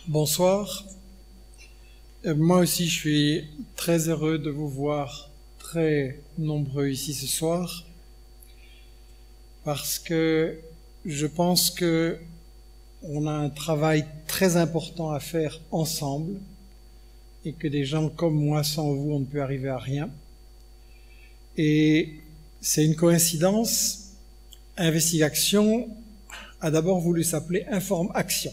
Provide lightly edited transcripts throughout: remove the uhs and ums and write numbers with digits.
Bonsoir. Moi aussi, je suis très heureux de vous voir très nombreux ici ce soir parce que je pense que on a un travail très important à faire ensemble et que des gens comme moi, sans vous, on ne peut arriver à rien. Et c'est une coïncidence. Investigation a d'abord voulu s'appeler Inform Action.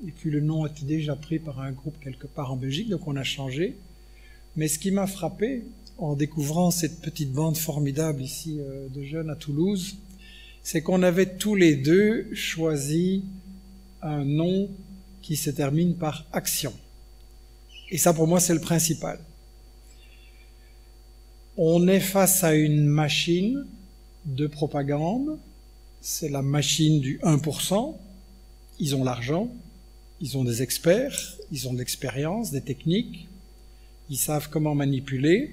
Et puis le nom a été déjà pris par un groupe quelque part en Belgique, donc on a changé. Mais ce qui m'a frappé en découvrant cette petite bande formidable ici de jeunes à Toulouse, c'est qu'on avait tous les deux choisi un nom qui se termine par Action. Et ça pour moi c'est le principal. On est face à une machine de propagande, c'est la machine du 1%, ils ont l'argent, ils ont des experts, ils ont de l'expérience, des techniques, ils savent comment manipuler,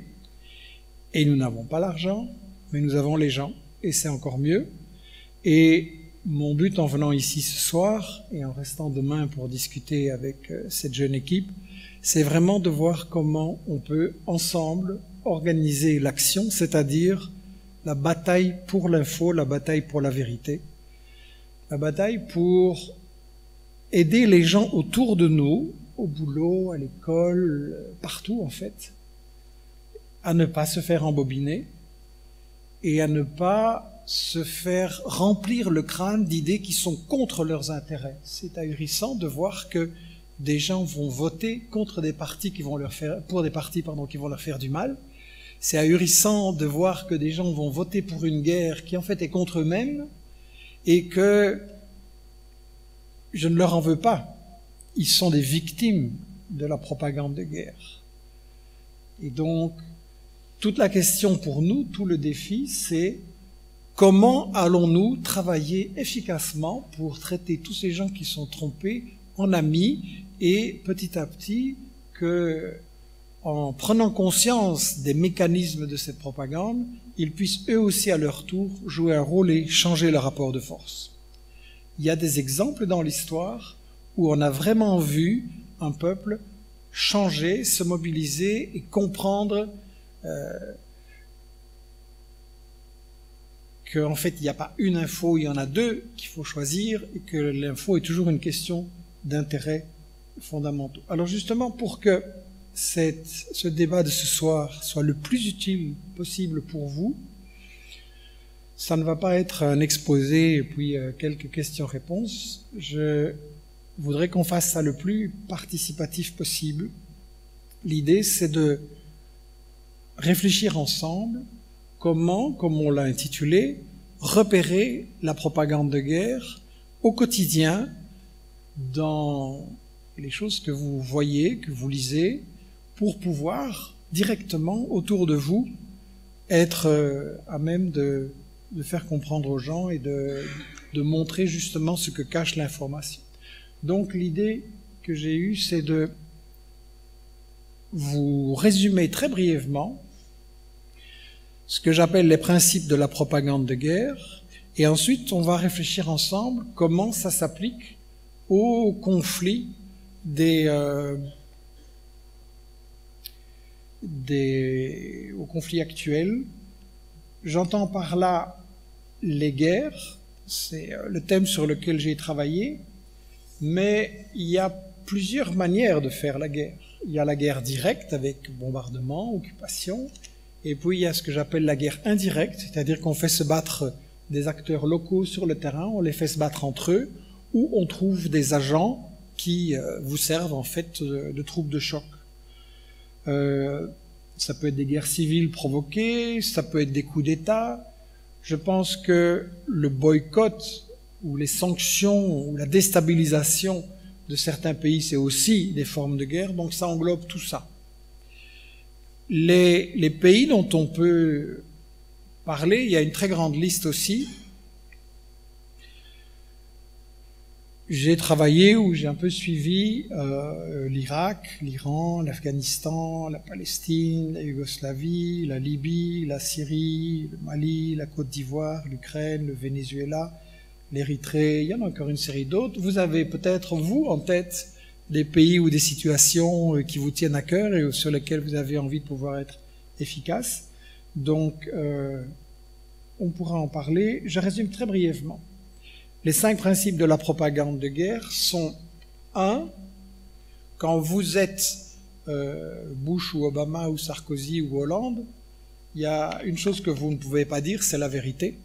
et nous n'avons pas l'argent, mais nous avons les gens, et c'est encore mieux. Et mon but en venant ici ce soir, et en restant demain pour discuter avec cette jeune équipe, c'est vraiment de voir comment on peut ensemble organiser l'action, c'est-à-dire la bataille pour l'info, la bataille pour la vérité, la bataille pour aider les gens autour de nous, au boulot, à l'école, partout en fait, à ne pas se faire embobiner et à ne pas se faire remplir le crâne d'idées qui sont contre leurs intérêts. C'est ahurissant de voir que des gens vont voter contre des partis qui vont leur faire, pour des partis qui vont leur faire du mal. C'est ahurissant de voir que des gens vont voter pour une guerre qui en fait est contre eux-mêmes et que je ne leur en veux pas. Ils sont des victimes de la propagande de guerre. Et donc, toute la question pour nous, tout le défi, c'est comment allons-nous travailler efficacement pour traiter tous ces gens qui sont trompés en amis et petit à petit en prenant conscience des mécanismes de cette propagande, ils puissent eux aussi à leur tour jouer un rôle et changer le rapport de force. Il y a des exemples dans l'histoire où on a vraiment vu un peuple changer, se mobiliser et comprendre qu'en fait il n'y a pas une info, il y en a deux qu'il faut choisir et que l'info est toujours une question d'intérêts fondamentaux. Alors justement pour que ce débat de ce soir soit le plus utile possible pour vous, ça ne va pas être un exposé et puis quelques questions-réponses. Je voudrais qu'on fasse ça le plus participatif possible. L'idée, c'est de réfléchir ensemble comment, comme on l'a intitulé, repérer la propagande de guerre au quotidien dans les choses que vous voyez, que vous lisez, pour pouvoir directement autour de vous être à même de faire comprendre aux gens et de montrer justement ce que cache l'information. Donc l'idée que j'ai eue, c'est de vous résumer très brièvement ce que j'appelle les principes de la propagande de guerre, et ensuite on va réfléchir ensemble comment ça s'applique au conflit au conflit actuel. J'entends par là les guerres, c'est le thème sur lequel j'ai travaillé, mais il y a plusieurs manières de faire la guerre. Il y a la guerre directe avec bombardement, occupation, et puis il y a ce que j'appelle la guerre indirecte, c'est-à-dire qu'on fait se battre des acteurs locaux sur le terrain, on les fait se battre entre eux, ou on trouve des agents qui vous servent en fait de troupes de choc. Ça peut être des guerres civiles provoquées, ça peut être des coups d'État. Je pense que le boycott ou les sanctions ou la déstabilisation de certains pays, c'est aussi des formes de guerre, donc ça englobe tout ça. Les pays dont on peut parler, il y a une très grande liste aussi. J'ai travaillé ou j'ai un peu suivi l'Irak, l'Iran, l'Afghanistan, la Palestine, la Yougoslavie, la Libye, la Syrie, le Mali, la Côte d'Ivoire, l'Ukraine, le Venezuela, l'Érythrée, il y en a encore une série d'autres. Vous avez peut-être, vous, en tête, des pays ou des situations qui vous tiennent à cœur et sur lesquelles vous avez envie de pouvoir être efficace. Donc, on pourra en parler. Je résume très brièvement. Les 5 principes de la propagande de guerre sont 1. Quand vous êtes Bush ou Obama ou Sarkozy ou Hollande, il y a une chose que vous ne pouvez pas dire, c'est la vérité,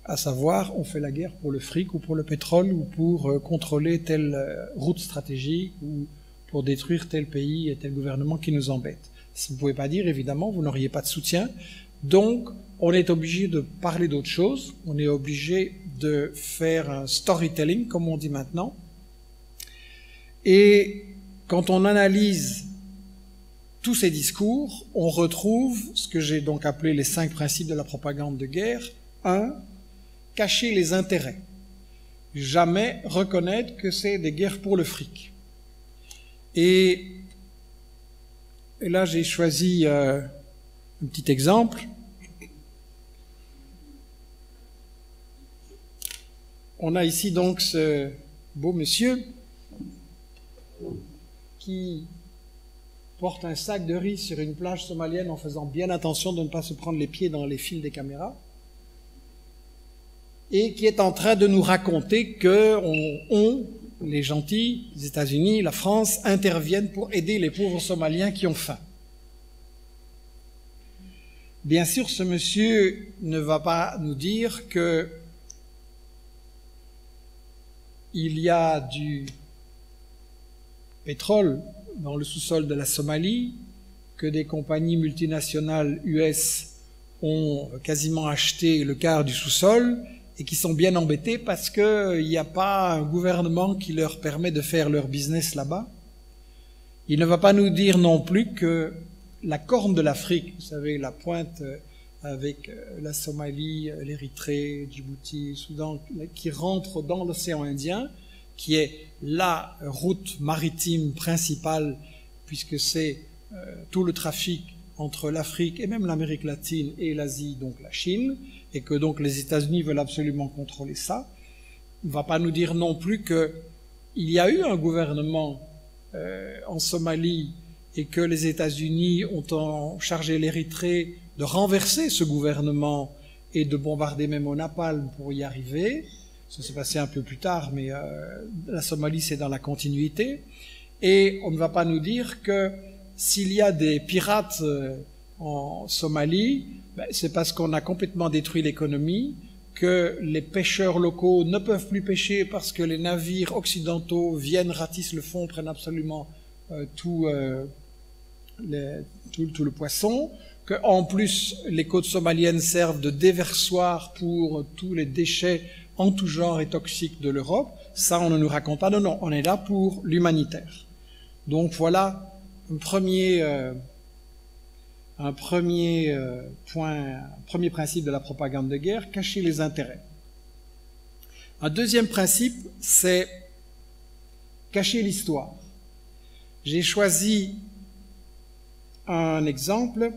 à savoir on fait la guerre pour le fric ou pour le pétrole ou pour contrôler telle route stratégique ou pour détruire tel pays et tel gouvernement qui nous embête. Si vous ne pouvez pas dire, évidemment, vous n'auriez pas de soutien. Donc, on est obligé de parler d'autre chose, on est obligé de faire un storytelling, comme on dit maintenant. Et quand on analyse tous ces discours, on retrouve ce que j'ai donc appelé les 5 principes de la propagande de guerre. 1. Cacher les intérêts. Jamais reconnaître que c'est des guerres pour le fric. Et là, j'ai choisi un petit exemple. On a ici donc ce beau monsieur qui porte un sac de riz sur une plage somalienne en faisant bien attention de ne pas se prendre les pieds dans les fils des caméras et qui est en train de nous raconter que les gentils, les États-Unis, la France, interviennent pour aider les pauvres Somaliens qui ont faim. Bien sûr, ce monsieur ne va pas nous dire que il y a du pétrole dans le sous-sol de la Somalie, que des compagnies multinationales US ont quasiment acheté le quart du sous-sol et qui sont bien embêtés parce qu'il n'y a pas un gouvernement qui leur permet de faire leur business là-bas. Il ne va pas nous dire non plus que la corne de l'Afrique, vous savez, la pointe avec la Somalie, l'Érythrée, Djibouti, le Soudan, qui rentre dans l'océan Indien, qui est la route maritime principale, puisque c'est tout le trafic entre l'Afrique et même l'Amérique latine et l'Asie, donc la Chine, et que donc les États-Unis veulent absolument contrôler ça. On ne va pas nous dire non plus qu'il y a eu un gouvernement en Somalie et que les États-Unis ont chargé l'Érythrée de renverser ce gouvernement et de bombarder même au napalm pour y arriver. Ça s'est passé un peu plus tard, mais la Somalie, c'est dans la continuité. Et on ne va pas nous dire que s'il y a des pirates en Somalie, c'est parce qu'on a complètement détruit l'économie, que les pêcheurs locaux ne peuvent plus pêcher parce que les navires occidentaux viennent, ratissent le fond, prennent absolument tout le poisson, qu'en plus les côtes somaliennes servent de déversoir pour tous les déchets en tout genre et toxiques de l'Europe. Ça, on ne nous raconte pas. Non, non, on est là pour l'humanitaire. Donc voilà un premier principe de la propagande de guerre, cacher les intérêts. Un deuxième principe, c'est cacher l'histoire. J'ai choisi un exemple,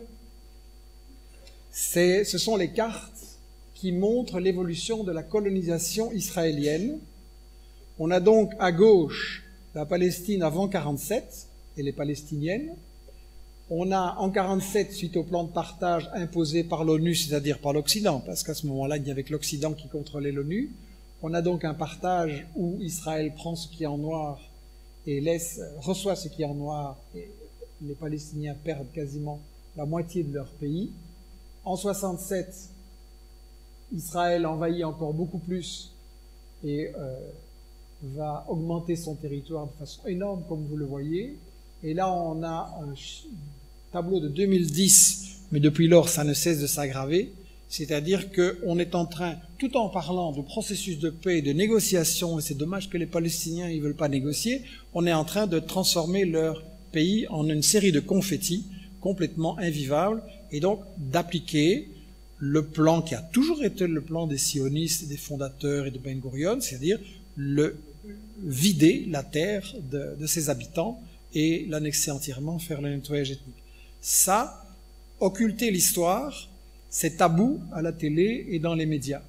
ce sont les cartes qui montrent l'évolution de la colonisation israélienne. On a donc à gauche la Palestine avant 47 et les Palestiniennes. On a en 47, suite au plan de partage imposé par l'ONU, c'est-à-dire par l'Occident, parce qu'à ce moment-là, il n'y avait que l'Occident qui contrôlait l'ONU. On a donc un partage où Israël prend ce qui est en noir et reçoit ce qui est en noir, et les Palestiniens perdent quasiment la moitié de leur pays. En 67, Israël envahit encore beaucoup plus et va augmenter son territoire de façon énorme, comme vous le voyez. Et là, on a un tableau de 2010, mais depuis lors, ça ne cesse de s'aggraver. C'est-à-dire qu'on est en train, tout en parlant de processus de paix et de négociation, et c'est dommage que les Palestiniens ne veulent pas négocier, on est en train de transformer leur pays en une série de confettis complètement invivables, et donc d'appliquer le plan qui a toujours été le plan des sionistes, des fondateurs et de Ben Gurion, c'est-à-dire vider la terre de ses habitants et l'annexer entièrement, faire le nettoyage ethnique. Ça, occulter l'histoire, c'est tabou à la télé et dans les médias.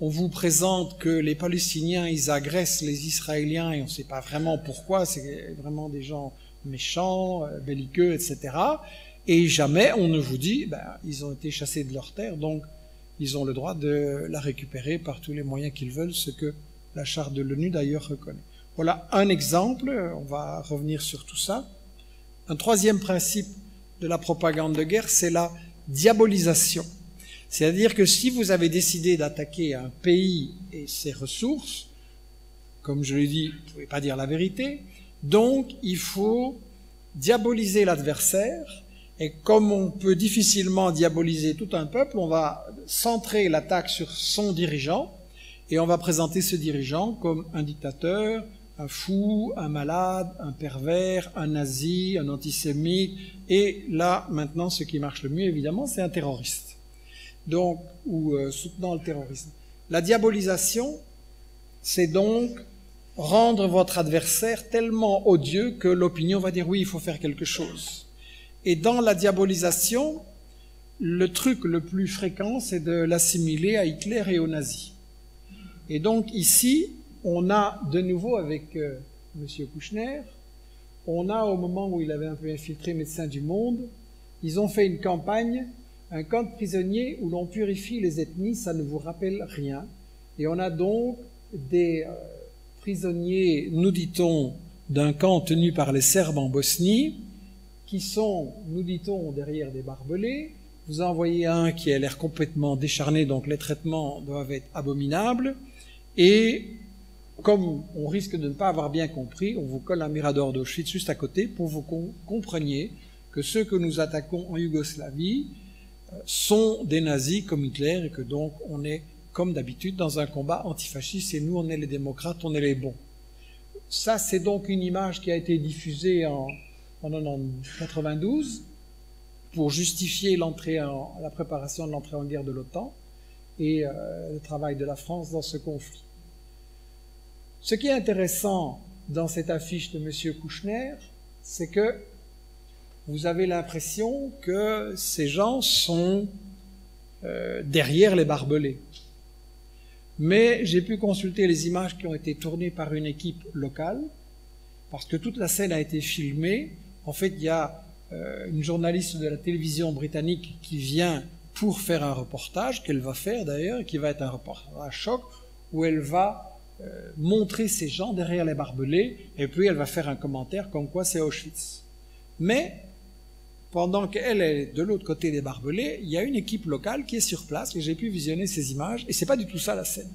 on vous présente que les Palestiniens, ils agressent les Israéliens et on ne sait pas vraiment pourquoi, c'est vraiment des gens méchants, belliqueux, etc. Et jamais on ne vous dit, ils ont été chassés de leur terre, donc ils ont le droit de la récupérer par tous les moyens qu'ils veulent, ce que la charte de l'ONU d'ailleurs reconnaît. Voilà un exemple, on va revenir sur tout ça. Un troisième principe de la propagande de guerre, c'est la diabolisation. C'est-à-dire que si vous avez décidé d'attaquer un pays et ses ressources, comme je l'ai dit, vous ne pouvez pas dire la vérité, donc il faut diaboliser l'adversaire, et comme on peut difficilement diaboliser tout un peuple, on va centrer l'attaque sur son dirigeant, et on va présenter ce dirigeant comme un dictateur, un fou, un malade, un pervers, un nazi, un antisémite, et là, maintenant, ce qui marche le mieux, évidemment, c'est un terroriste. Donc, ou soutenant le terrorisme. La diabolisation, c'est donc rendre votre adversaire tellement odieux que l'opinion va dire oui, il faut faire quelque chose. Et dans la diabolisation, le truc le plus fréquent, c'est de l'assimiler à Hitler et aux nazis. Et donc ici, on a de nouveau avec M. Kouchner, on a au moment où il avait un peu infiltré Médecins du Monde, ils ont fait une campagne, un camp de prisonniers où l'on purifie les ethnies, ça ne vous rappelle rien. Et on a donc des prisonniers, nous dit-on, d'un camp tenu par les Serbes en Bosnie, qui sont, nous dit-on, derrière des barbelés. Vous en voyez un qui a l'air complètement décharné, donc les traitements doivent être abominables. Et comme on risque de ne pas avoir bien compris, on vous colle un mirador d'Auschwitz juste à côté pour que vous compreniez que ceux que nous attaquons en Yougoslavie sont des nazis comme Hitler et que donc on est, comme d'habitude, dans un combat antifasciste et nous, on est les démocrates, on est les bons. Ça, c'est donc une image qui a été diffusée en 1992 pour justifier la préparation de l'entrée en guerre de l'OTAN et le travail de la France dans ce conflit. Ce qui est intéressant dans cette affiche de M. Kouchner, c'est que vous avez l'impression que ces gens sont derrière les barbelés. Mais j'ai pu consulter les images qui ont été tournées par une équipe locale, parce que toute la scène a été filmée. En fait, il y a une journaliste de la télévision britannique qui vient pour faire un reportage, qu'elle va faire d'ailleurs, qui va être un reportage choc, où elle va montrer ces gens derrière les barbelés, et puis elle va faire un commentaire comme quoi c'est Auschwitz. Mais pendant qu'elle est de l'autre côté des barbelés, il y a une équipe locale qui est sur place, et j'ai pu visionner ces images, et c'est pas du tout ça la scène.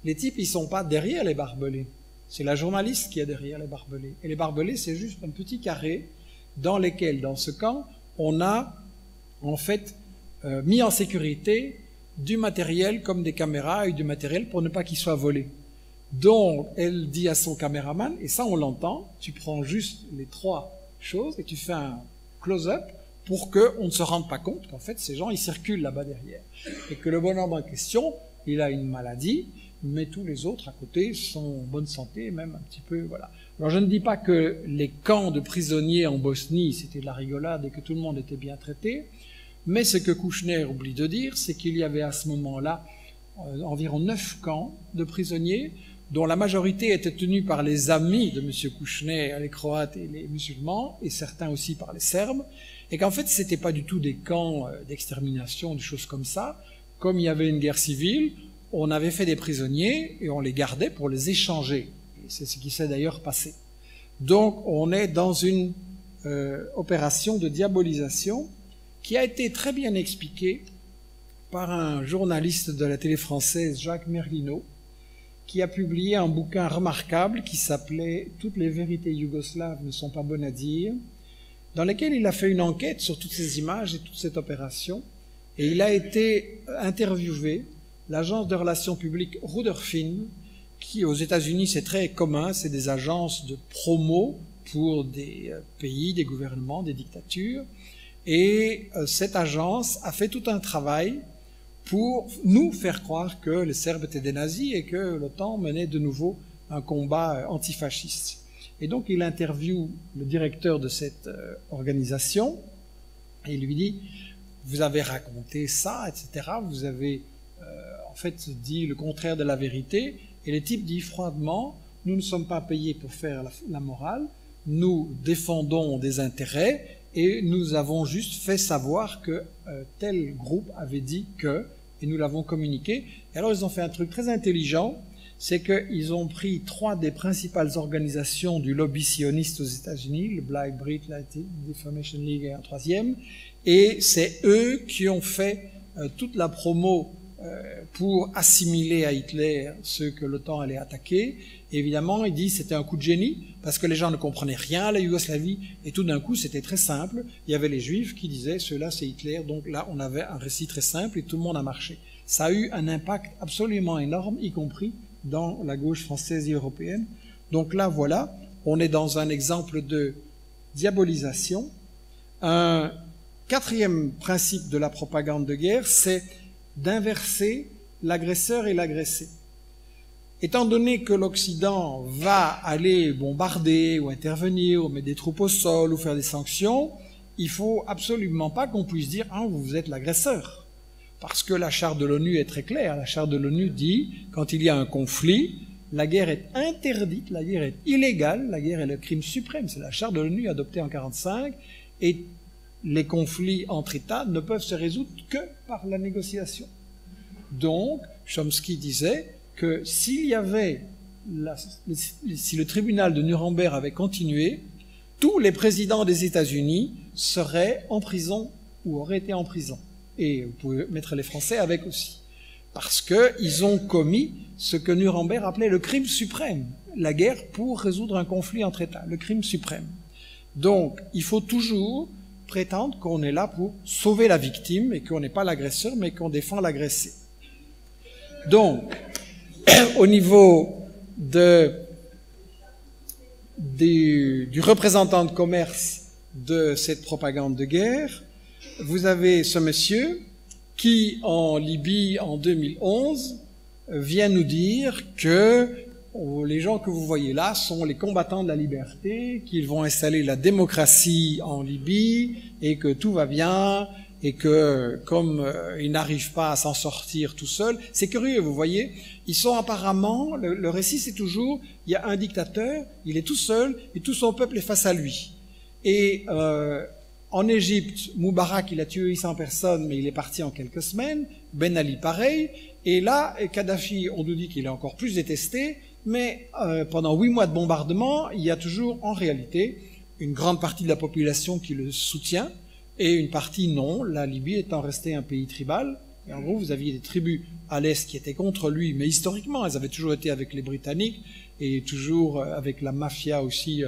Les types, ils sont pas derrière les barbelés. C'est la journaliste qui est derrière les barbelés. Et les barbelés, c'est juste un petit carré dans lequel, dans ce camp, on a en fait mis en sécurité du matériel comme des caméras et du matériel pour ne pas qu'il soit volé. Donc, elle dit à son caméraman, et ça on l'entend, tu prends juste les trois choses et tu fais un close-up pour qu'on ne se rende pas compte qu'en fait ces gens ils circulent là-bas derrière. Et que le bonhomme en question, il a une maladie, mais tous les autres à côté sont en bonne santé, même un petit peu, voilà. Alors je ne dis pas que les camps de prisonniers en Bosnie, c'était de la rigolade et que tout le monde était bien traité, mais ce que Kouchner oublie de dire, c'est qu'il y avait à ce moment-là environ 9 camps de prisonniers, dont la majorité était tenue par les amis de M. Kouchner, les Croates et les musulmans, et certains aussi par les Serbes, et qu'en fait, c'était pas du tout des camps d'extermination, des choses comme ça. Comme il y avait une guerre civile, on avait fait des prisonniers et on les gardait pour les échanger. Et c'est ce qui s'est d'ailleurs passé. Donc, on est dans une opération de diabolisation qui a été très bien expliquée par un journaliste de la télé française, Jacques Merlino, qui a publié un bouquin remarquable qui s'appelait « Toutes les vérités yougoslaves ne sont pas bonnes à dire », dans lequel il a fait une enquête sur toutes ces images et toute cette opération, et il a été interviewé l'agence de relations publiques Rudderfin, qui aux États-Unis c'est très commun, c'est des agences de promo pour des pays, des gouvernements, des dictatures, et cette agence a fait tout un travail pour nous faire croire que les Serbes étaient des nazis et que l'OTAN menait de nouveau un combat antifasciste. Et donc il interviewe le directeur de cette organisation et il lui dit « Vous avez raconté ça, etc. Vous avez en fait dit le contraire de la vérité, et le type dit froidement, nous ne sommes pas payés pour faire la morale, nous défendons des intérêts, et nous avons juste fait savoir que tel groupe avait dit que, et nous l'avons communiqué. Et alors ils ont fait un truc très intelligent, c'est qu'ils ont pris 3 des principales organisations du lobby sioniste aux États-Unis, le Black Brit, la Defamation League et un 3e, et c'est eux qui ont fait toute la promo pour assimiler à Hitler ceux que l'OTAN allait attaquer. Et évidemment, il dit que c'était un coup de génie, parce que les gens ne comprenaient rien à la Yougoslavie, et tout d'un coup, c'était très simple. Il y avait les Juifs qui disaient, ceux-là, c'est Hitler, donc là, on avait un récit très simple, et tout le monde a marché. Ça a eu un impact absolument énorme, y compris dans la gauche française et européenne. Donc là, voilà, on est dans un exemple de diabolisation. Un 4e principe de la propagande de guerre, c'est d'inverser l'agresseur et l'agressé. Étant donné que l'Occident va aller bombarder ou intervenir ou mettre des troupes au sol ou faire des sanctions, il faut absolument pas qu'on puisse dire « Ah, vous êtes l'agresseur ». Parce que la charte de l'ONU est très claire. La charte de l'ONU dit quand il y a un conflit, la guerre est interdite, la guerre est illégale, la guerre est le crime suprême. C'est la charte de l'ONU adoptée en 1945 et les conflits entre États ne peuvent se résoudre que par la négociation. Donc, Chomsky disait que si le tribunal de Nuremberg avait continué, tous les présidents des États-Unis seraient en prison ou auraient été en prison. Et vous pouvez mettre les Français avec aussi. Parce qu'ils ont commis ce que Nuremberg appelait le crime suprême, la guerre pour résoudre un conflit entre États, le crime suprême. Donc, il faut toujours prétendre qu'on est là pour sauver la victime et qu'on n'est pas l'agresseur, mais qu'on défend l'agressé. Donc, au niveau du représentant de commerce de cette propagande de guerre, vous avez ce monsieur qui, en Libye, en 2011, vient nous dire que les gens que vous voyez là sont les combattants de la liberté, qu'ils vont installer la démocratie en Libye et que tout va bien et que comme ils n'arrivent pas à s'en sortir tout seuls, c'est curieux, vous voyez, ils sont apparemment, le récit c'est toujours, il y a un dictateur, il est tout seul et tout son peuple est face à lui. Et en Égypte, Moubarak, il a tué 800 personnes, mais il est parti en quelques semaines. Ben Ali, pareil. Et là, Kadhafi, on nous dit qu'il est encore plus détesté, mais pendant 8 mois de bombardement, il y a toujours, en réalité, une grande partie de la population qui le soutient, et une partie non, la Libye étant restée un pays tribal. Et en gros, vous aviez des tribus à l'Est qui étaient contre lui, mais historiquement, elles avaient toujours été avec les Britanniques, et toujours avec la mafia aussi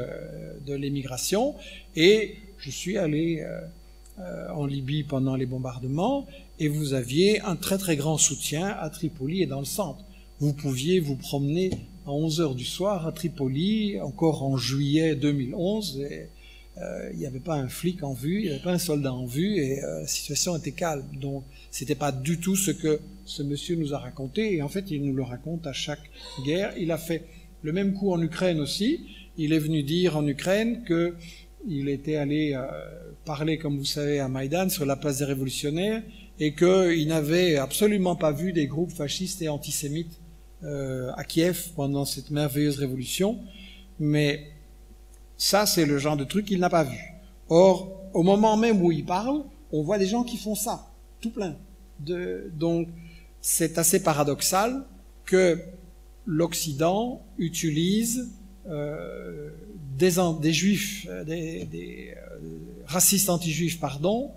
de l'émigration. Et je suis allé en Libye pendant les bombardements, et vous aviez un très très grand soutien à Tripoli et dans le centre. Vous pouviez vous promener à 11h du soir à Tripoli, encore en juillet 2011, et il n'y avait pas un flic en vue, il n'y avait pas un soldat en vue, et la situation était calme. Donc, c'était pas du tout ce que ce monsieur nous a raconté, et en fait, il nous le raconte à chaque guerre. Il a fait le même coup en Ukraine aussi. Il est venu dire en Ukraine qu'il était allé parler, comme vous savez, à Maïdan, sur la place des révolutionnaires, et qu'il n'avait absolument pas vu des groupes fascistes et antisémites à Kiev pendant cette merveilleuse révolution. Mais ça, c'est le genre de truc qu'il n'a pas vu. Or, au moment même où il parle, on voit des gens qui font ça, tout plein. Donc, c'est assez paradoxal que l'Occident utilise des juifs, des racistes anti-juifs, pardon,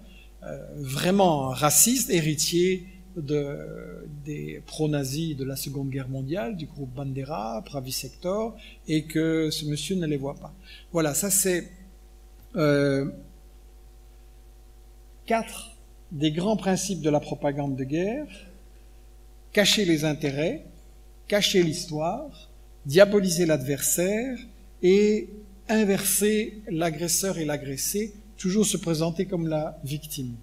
vraiment racistes, héritiers des pro-nazis de la Seconde Guerre mondiale, du groupe Bandera, Pravi Sector, et que ce monsieur ne les voit pas. Voilà, ça c'est 4 des grands principes de la propagande de guerre: cacher les intérêts, cacher l'histoire, diaboliser l'adversaire et inverser l'agresseur et l'agressé, toujours se présenter comme la victime.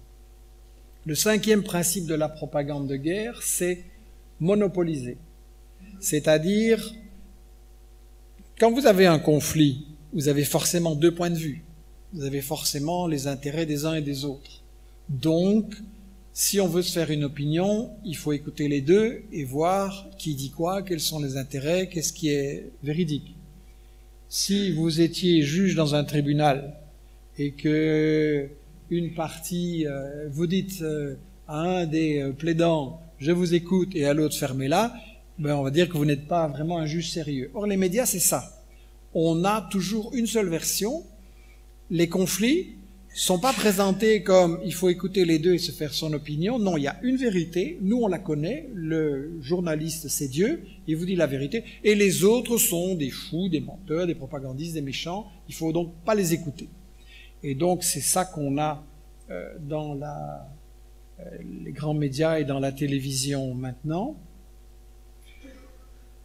Le 5e principe de la propagande de guerre, c'est monopoliser. C'est-à-dire, quand vous avez un conflit, vous avez forcément 2 points de vue. Vous avez forcément les intérêts des uns et des autres. Donc, Si on veut se faire une opinion, il faut écouter les deux et voir qui dit quoi, quels sont les intérêts, qu'est-ce qui est véridique. Si vous étiez juge dans un tribunal et que une partie, vous dites à un des plaidants « je vous écoute » et à l'autre « fermez-la », ben on va dire que vous n'êtes pas vraiment un juge sérieux. Or, les médias, c'est ça. On a toujours une seule version. Les conflits sont pas présentés comme il faut écouter les deux et se faire son opinion. Non, il y a une vérité. Nous, on la connaît. Le journaliste, c'est Dieu. Il vous dit la vérité. Et les autres sont des fous, des menteurs, des propagandistes, des méchants. Il faut donc pas les écouter. Et donc, c'est ça qu'on a dans les grands médias et dans la télévision maintenant.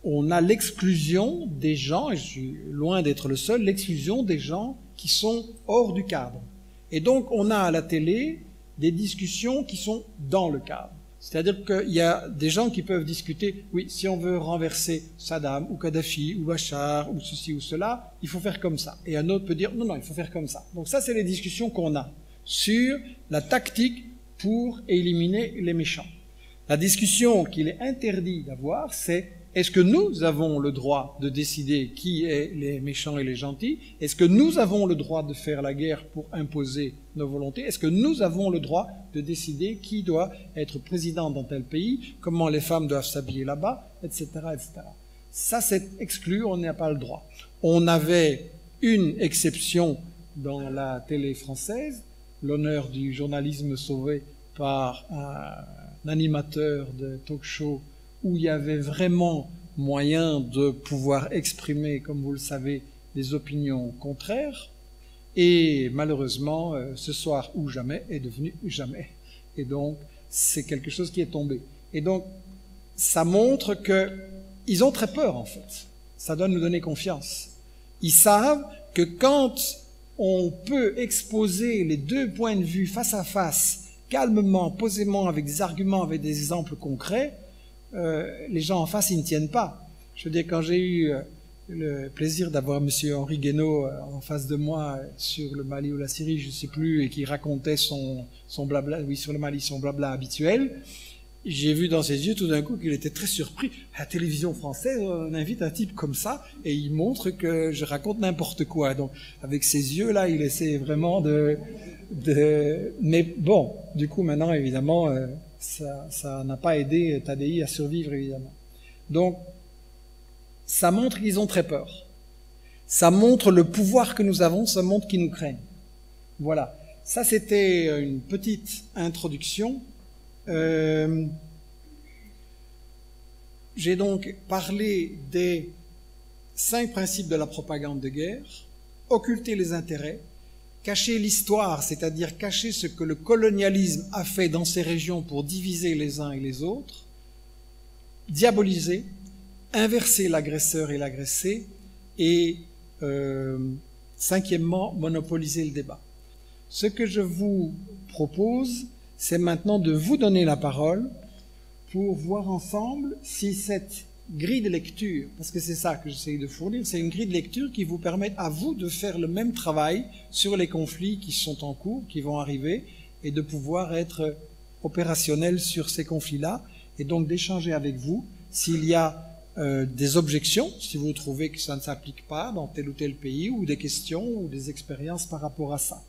On a l'exclusion des gens, et je suis loin d'être le seul, l'exclusion des gens qui sont hors du cadre. Et donc, on a à la télé des discussions qui sont dans le cadre. C'est-à-dire qu'il y a des gens qui peuvent discuter, oui, si on veut renverser Saddam ou Kadhafi ou Bachar ou ceci ou cela, il faut faire comme ça. Et un autre peut dire, non, non, il faut faire comme ça. Donc ça, c'est les discussions qu'on a sur la tactique pour éliminer les méchants. La discussion qu'il est interdit d'avoir, c'est est-ce que nous avons le droit de décider qui est les méchants et les gentils? Est-ce que nous avons le droit de faire la guerre pour imposer nos volontés? Est-ce que nous avons le droit de décider qui doit être président dans tel pays, comment les femmes doivent s'habiller là-bas, etc., etc. Ça, c'est exclu, on n'a pas le droit. On avait une exception dans la télé française, l'honneur du journalisme sauvé par un animateur de talk-show où il y avait vraiment moyen de pouvoir exprimer, comme vous le savez, des opinions contraires. Et malheureusement, ce soir ou jamais est devenu jamais. Et donc, c'est quelque chose qui est tombé. Et donc, ça montre qu'ils ont très peur, en fait. Ça doit nous donner confiance. Ils savent que quand on peut exposer les deux points de vue face à face, calmement, posément, avec des arguments, avec des exemples concrets, les gens en face, ils ne tiennent pas. Je veux dire, quand j'ai eu le plaisir d'avoir M. Henri Guénaud en face de moi sur le Mali ou la Syrie, je ne sais plus, et qui racontait son blabla, oui, sur le Mali, son blabla habituel, j'ai vu dans ses yeux tout d'un coup qu'il était très surpris. À la télévision française, on invite un type comme ça, et il montre que je raconte n'importe quoi. Donc, avec ses yeux-là, il essaie vraiment Mais bon, du coup, maintenant, évidemment... ça n'a pas aidé Tadi à survivre, évidemment. Donc, ça montre qu'ils ont très peur. Ça montre le pouvoir que nous avons, ça montre qu'ils nous craignent. Voilà. Ça, c'était une petite introduction. J'ai donc parlé des 5 principes de la propagande de guerre, occulter les intérêts, cacher l'histoire, c'est-à-dire cacher ce que le colonialisme a fait dans ces régions pour diviser les uns et les autres, diaboliser, inverser l'agresseur et l'agressé, et cinquièmement, monopoliser le débat. Ce que je vous propose, c'est maintenant de vous donner la parole pour voir ensemble si cette grille de lecture, parce que c'est ça que j'essaie de fournir, c'est une grille de lecture qui vous permet à vous de faire le même travail sur les conflits qui sont en cours, qui vont arriver, et de pouvoir être opérationnel sur ces conflits-là, et donc d'échanger avec vous s'il y a des objections, si vous trouvez que ça ne s'applique pas dans tel ou tel pays, ou des questions ou des expériences par rapport à ça.